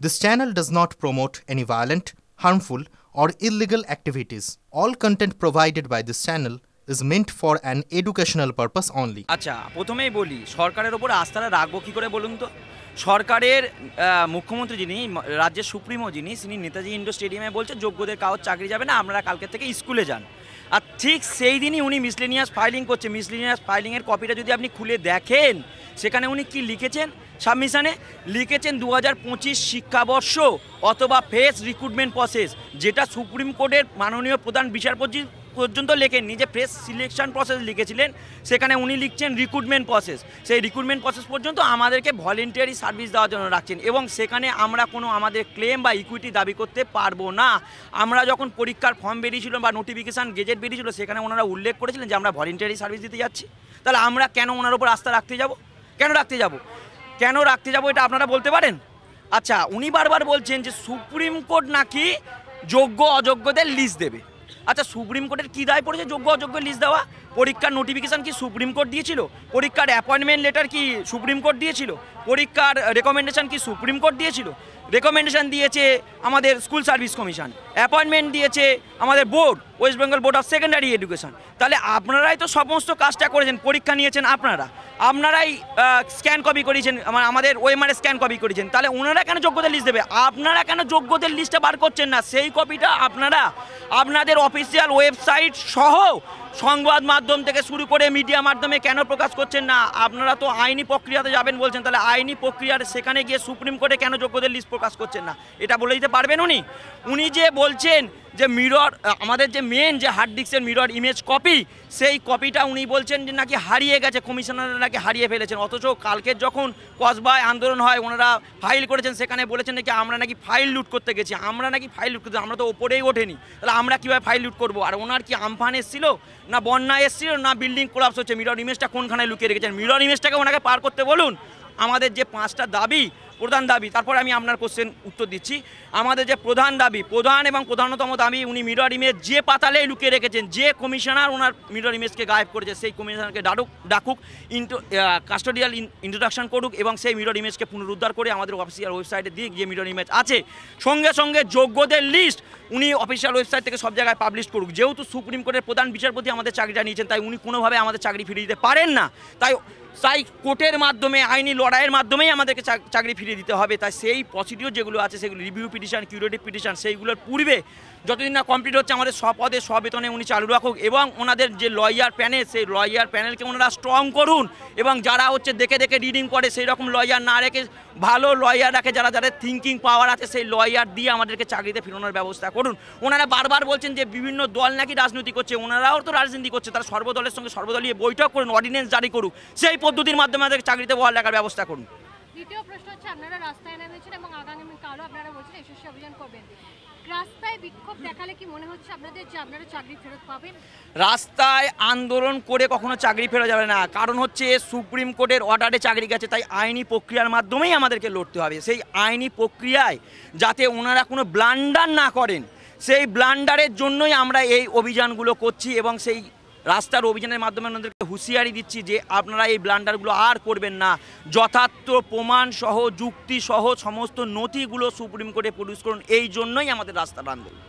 This channel does not promote any violent, harmful, or illegal activities. All content provided by this channel is meant for an educational purpose only. আচ্ছা, প্রথমেই বলি সরকারের ওপর আস্থাটা রাখবো কী করে বলুন তো। সরকারের মুখ্যমন্ত্রী যিনি, রাজ্যের সুপ্রিমো যিনি, তিনি নেতাজি ইন্ডোর স্টেডিয়ামে বলছে যোগ্যদের কারোর চাকরি যাবে না, আপনারা কালকে থেকে স্কুলে যান। আর ঠিক সেই দিনই উনি মিসলেনিয়াস ফাইলিং করছে। মিসলেনিয়াস ফাইলিংয়ের কপিটা যদি আপনি খুলে দেখেন, সেখানে উনি কি লিখেছেন, সাবমিশনে লিখেছেন 2025 শিক্ষাবর্ষ অথবা ফেস রিক্রুটমেন্ট প্রসেস, যেটা সুপ্রিম কোর্টের মাননীয় প্রধান বিচারপতি পর্যন্ত লেখেননি, যে প্রেস সিলেকশন প্রসেস লিখেছিলেন, সেখানে উনি লিখছেন রিক্রুটমেন্ট প্রসেস। সেই রিক্রুটমেন্ট প্রসেস পর্যন্ত আমাদেরকে ভলেন্টিয়ারি সার্ভিস দেওয়ার জন্য রাখছেন, এবং সেখানে আমরা কোনো আমাদের ক্লেম বা ইকুইটি দাবি করতে পারবো না। আমরা যখন পরীক্ষার ফর্ম বেরিয়েছিল বা নোটিফিকেশান গেজেট বেরিয়েছিল, সেখানে ওনারা উল্লেখ করেছিলেন যে আমরা ভলেন্টিয়ারি সার্ভিস দিতে যাচ্ছি। তাহলে আমরা কেন ওনার উপর আস্থা রাখতে যাব? কেন রাখতে যাব এটা আপনারা বলতে পারেন? আচ্ছা, উনি বারবার বলছেন যে সুপ্রিম কোর্ট নাকি যোগ্য অযোগ্যদের লিস্ট দেবে। আচ্ছা, সুপ্রিম কোর্টের কী দায় পড়েছে যোগ্য অযোগ্য লিস্ট দেওয়া? পরীক্ষার নোটিফিকেশান কি সুপ্রিম কোর্ট দিয়েছিল? পরীক্ষার অ্যাপয়েন্টমেন্ট লেটার কি সুপ্রিম কোর্ট দিয়েছিল? পরীক্ষার রেকমেন্ডেশন কি সুপ্রিম কোর্ট দিয়েছিল? রেকমেন্ডেশন দিয়েছে আমাদের স্কুল সার্ভিস কমিশন, অ্যাপয়েন্টমেন্ট দিয়েছে আমাদের board, West Bengal board of secondary education. তাহলে আপনারাই তো সমস্ত কাজটা করেছেন, পরীক্ষা নিয়েছেন আপনারাই স্ক্যান কপি করিয়েছেন, আমাদের ওএমআর স্ক্যান কপি করেছেন। তাহলে ওনারা কেন যোগ্যদের লিস্ট দেবে? আপনারা কেন যোগ্যদের লিস্টে বার করছেন না? সেই কপিটা আপনারা আপনাদের অফিসিয়াল ওয়েবসাইট সহ সংবাদ মাধ্যম থেকে শুরু করে মিডিয়া মাধ্যমে কেন প্রকাশ করছেন না? আপনারা তো আইনি প্রক্রিয়াতে যাবেন বলছেন, তাহলে আইনি প্রক্রিয়ার সেখানে গিয়ে সুপ্রিম কোর্টে কেন যোগ্যদের লিস্ট প্রকাশ করছেন না? এটা বলে দিতে পারবেন উনি যে বলছেন যে মিরর, আমাদের যে মেন যে হার্ড ডিস্কের মিরর ইমেজ কপি, সেই কপিটা উনি বলছেন যে নাকি হারিয়ে গেছে, কমিশনাররা নাকি হারিয়ে ফেলেছেন। অথচ কালকের যখন কসবায় আন্দোলন হয়, ওনারা ফাইল করেছেন, সেখানে বলেছেন নাকি আমরা নাকি ফাইল লুট করতে গেছি। আমরা তো ওপরেই ওঠেনি, তাহলে আমরা কীভাবে ফাইল লুট করবো? আর ওনার কি আমফান এসেছিল, না বন্যা এসেছিল, না বিল্ডিং কোলাপস হচ্ছে? মিরর ইমেজটা কোনখানে লুকিয়ে রেখেছেন? মিরর ইমেজটাকে ওনাকে পার করতে বলুন। আমাদের যে 5টা দাবি, প্রধান দাবি, তারপরে আমি আপনার কোশ্চেন উত্তর দিচ্ছি। আমাদের যে প্রধান এবং প্রধানতম দাবি, উনি মিরর ইমেজ যে পাতালেই লুকিয়ে রেখেছেন, যে কমিশনার ওনার মিরর ইমেজকে গায়েব করেছে, সেই কমিশনারকে ডাকুক, কাস্টোডিয়াল ইন্ট্রোডাকশন করুক, এবং সেই মিরর ইমেজকে পুনরুদ্ধার করে আমাদের অফিসিয়াল ওয়েবসাইটে দিয়ে যে মিরর ইমেজ আছে, সঙ্গে সঙ্গে যোগ্যদের লিস্ট উনি অফিসিয়াল ওয়েবসাইট থেকে সব জায়গায় পাবলিশ করুক। যেহেতু সুপ্রিম কোর্টের প্রধান বিচারপতি আমাদের চাকরিটা নিয়েছেন, তাই উনি কোনোভাবে আমাদের চাকরি ফিরিয়ে দিতে পারেন না। তাই কোর্টের মাধ্যমে, আইনি লড়াইয়ের মাধ্যমেই আমাদেরকে চাকরি ফিরিয়ে দিতে হবে। তাই সেই প্রসিডিওর যেগুলো আছে, সেগুলো রিভিউ পিটিশন, কিউরেটিভ পিটিশন, সেইগুলোর পূর্বে যতদিন না কমপ্লিট হচ্ছে, আমাদের স্বপদে স্ববেতনে উনি চালু রাখুক, এবং ওনাদের যে লয়ার প্যানেল, সেই লয়ার প্যানেলকে ওনারা স্ট্রং করুন, এবং যারা দেখে রিডিং করে সেই রকম লয়ার না রেখে ভালো লয়ার রাখে, যাদের থিঙ্কিং পাওয়ার আছে, সেই লয়ার দিয়ে আমাদেরকে চাকরিতে ফেরানোর ব্যবস্থা করুন। ওনারা বারবার বলছেন যে বিভিন্ন দল নাকি রাজনীতি করছে, ওনারাও তো রাজনীতি করছে, তারা সর্বদলের সঙ্গে সর্বদলীয় বৈঠক করুন, অর্ডিন্যান্স জারি করুক, সেই পদ্ধতির মাধ্যমে আমাদের চাকরিতে বহাল রাখার ব্যবস্থা করুন। দ্বিতীয় প্রশ্ন হচ্ছে, আপনারা রাস্তায় নেমেছেন এবং আগামীকালও আপনারা বলছেন এসএসসি অভিযান করবেন। রাস্তায় বিক্ষোভ দেখালে কি মনে হচ্ছে আপনাদের যে আপনারা চাকরি ফেরত পাবেন? রাস্তায় আন্দোলন করে কখনো চাকরি ফেরা যাবে না, কারণ হচ্ছে সুপ্রিম কোর্টের অর্ডারে চাকরি গেছে, তাই আইনি প্রক্রিয়ার মাধ্যমেই আমাদেরকে লড়তে হবে। সেই আইনি প্রক্রিয়ায় যাতে ওনারা কোনো ব্লান্ডার না করেন, সেই ব্লান্ডারের জন্যই আমরা এই অভিযানগুলো করছি, এবং সেই রাস্তার অভিযানের মাধ্যমে ওনাদেরকে হুঁশিয়ারি দিচ্ছি যে আপনারা এই ব্লান্ডারগুলো আর করবেন না। যথার্থ প্রমাণসহ, যুক্তিসহ সমস্ত নথিগুলো সুপ্রিম কোর্টে প্রডিউস করুন। এই জন্যই আমাদের রাস্তার আন্দোলন।